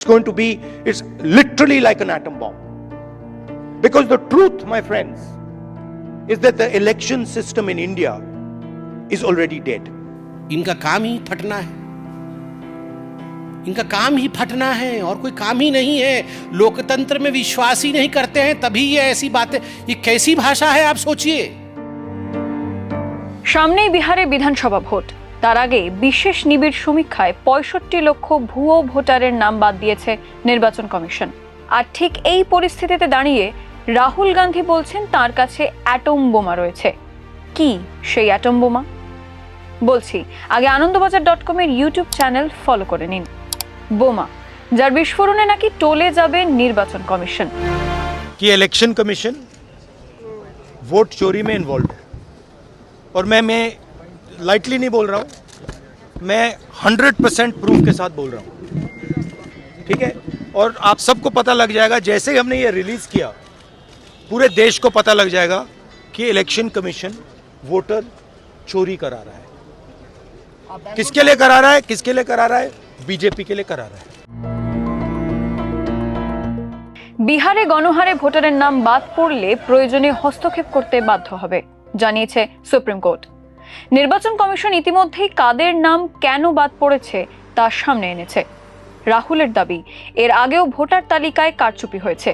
going to be, it's literally like an atom bomb. Because the truth, my friends, is that the election system in India is already dead. इनका काम ही फटना है, इनका काम ही फटना है और कोई काम ही नहीं है। लोकतंत्र में विश्वास ही नहीं करते हैं, तभी ये ऐसी बातें, ये कैसी भाषा है आप सोचिए। সামনেই বিহারে বিধানসভা ভোট, তার আগে বিশেষ নিবিড় সমীক্ষায় 65 লক্ষ ভুয়ো ভোটারের নাম বাদ দিয়েছে নির্বাচন কমিশন। আর ঠিক এই পরিস্থিতিতে দাঁড়িয়ে রাহুল গান্ধী বলছেন তার কাছে অ্যাটম বোমা রয়েছে। কি সেই অ্যাটম বোমা? বলছি, আগে আনন্দবাজার.com এর ইউটিউব চ্যানেল ফলো করে নিন। বোমা, যার বিস্ফোরণে নাকি টলে যাবে নির্বাচন কমিশন। कि इलेक्शन कमीशन वोट चोरी में इन्वॉल्व है, और मैं लाइटली नहीं बोल रहा हूँ, मैं 100% प्रूफ के साथ बोल रहा हूँ, ठीक है। और आप सबको पता लग जाएगा, जैसे ही हमने ये रिलीज किया पूरे देश को पता लग जाएगा कि इलेक्शन कमीशन वोटर चोरी करा रहा है। किसके लिए करा रहा है? किसके लिए करा रहा है? बीजेपी के लिए करा रहा है। বিহারে গণহারে ভোটারের নাম বাদ পড়লে প্রয়োজনে হস্তক্ষেপ করতে বাধ্য হবে, জানিয়েছে সুপ্রিম কোর্ট। নির্বাচন কমিশন ইতিমধ্যেই কাদের নাম কেন বাদ পড়েছে তা সামনে এনেছে। রাহুলের দাবি, এর আগেও ভোটার তালিকায় কারচুপি হয়েছে,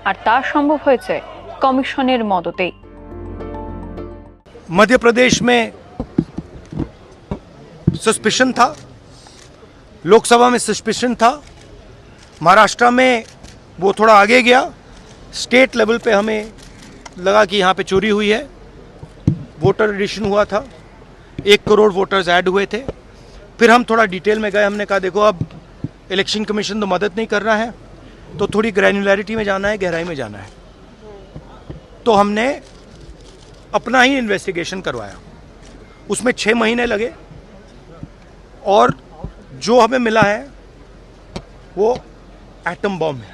আর তা সম্ভব হয়েছে কমিশনের মদতেই। मध्य प्रदेश में सस्पिशन था, लोकसभा में सस्पिशन था, महाराष्ट्र में वो थोड़ा आगे गया, स्टेट लेवल पे हमें लगा कि यहाँ पे चोरी हुई है। वोटर एडिशन हुआ था, 1 करोड़ वोटर्स ऐड हुए थे। फिर हम थोड़ा डिटेल में गए, हमने कहा देखो अब इलेक्शन कमीशन तो मदद नहीं कर रहा है, तो थोड़ी ग्रैन्युलैरिटी में जाना है, गहराई में जाना है। तो हमने अपना ही इन्वेस्टिगेशन करवाया, उसमें 6 महीने लगे, और जो हमें मिला है वो एटम बॉम्ब है।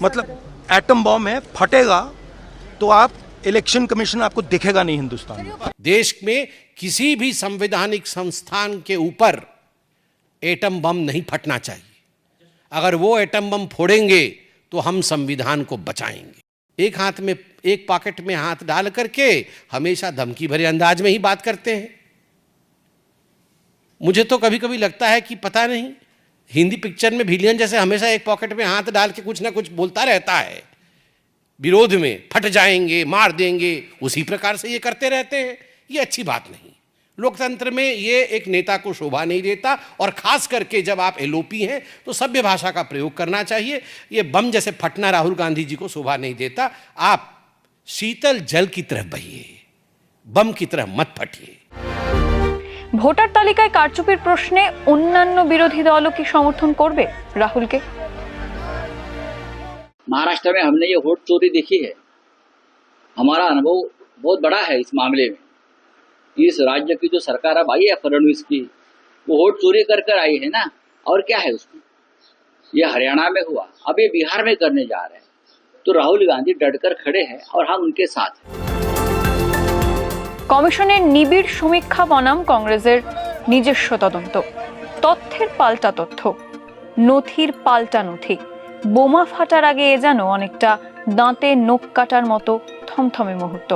मतलब एटम बॉम्ब है, फटेगा तो आप इलेक्शन कमीशन आपको दिखेगा नहीं हिंदुस्तान में। देश में किसी भी संवैधानिक संस्थान के ऊपर एटम बम नहीं फटना चाहिए। अगर वो एटम बम फोड़ेंगे तो हम संविधान को बचाएंगे। एक हाथ में, एक पॉकेट में हाथ डाल करके हमेशा धमकी भरे अंदाज में ही बात करते हैं। मुझे तो कभी कभी लगता है कि पता नहीं, हिंदी पिक्चर में विलेन जैसे हमेशा एक पॉकेट में हाथ डाल के कुछ ना कुछ बोलता रहता है, विरोध में फट जाएंगे, मार देंगे, उसी प्रकार से ये करते रहते हैं। ये अच्छी बात नहीं, लोकतंत्र में ये एक नेता को शोभा नहीं देता, और खास करके जब आप एलओपी हैं तो सभ्य भाषा का प्रयोग करना चाहिए। ये बम जैसे फटना राहुल गांधी जी को शोभा नहीं देता। आप शीतल जल की तरह बहिए, बम की तरह मत फटिए। ভোটার তালিকায় কারচুপির প্রশ্নে অন্যান্য বিরোধী দলও কি সমর্থন করবে রাহুলকে? महाराष्ट्र में हमने ये वोट चोरी देखी है, हमारा अनुभव बहुत बड़ा है इस मामले में। इस राज्य की जो सरकार अब आई है फडणवीस की, वो वोट चोरी कर कर आई है ना, और क्या है उसमें। ये हरियाणा में हुआ, अब ये बिहार में करने जा रहे हैं, तो राहुल गांधी डटकर खड़े हैं और हम उनके साथ हैं। কমিশনের নিবিড় সমীক্ষা বনাম কংগ্রেসের নিজস্ব তদন্ত, তথ্যের পাল্টা তথ্য, নথির পাল্টা নথি। বোমা ফাটার আগে এ যেন অনেকটা দাঁতে নখ কাটার মতো থমথমে মুহূর্ত।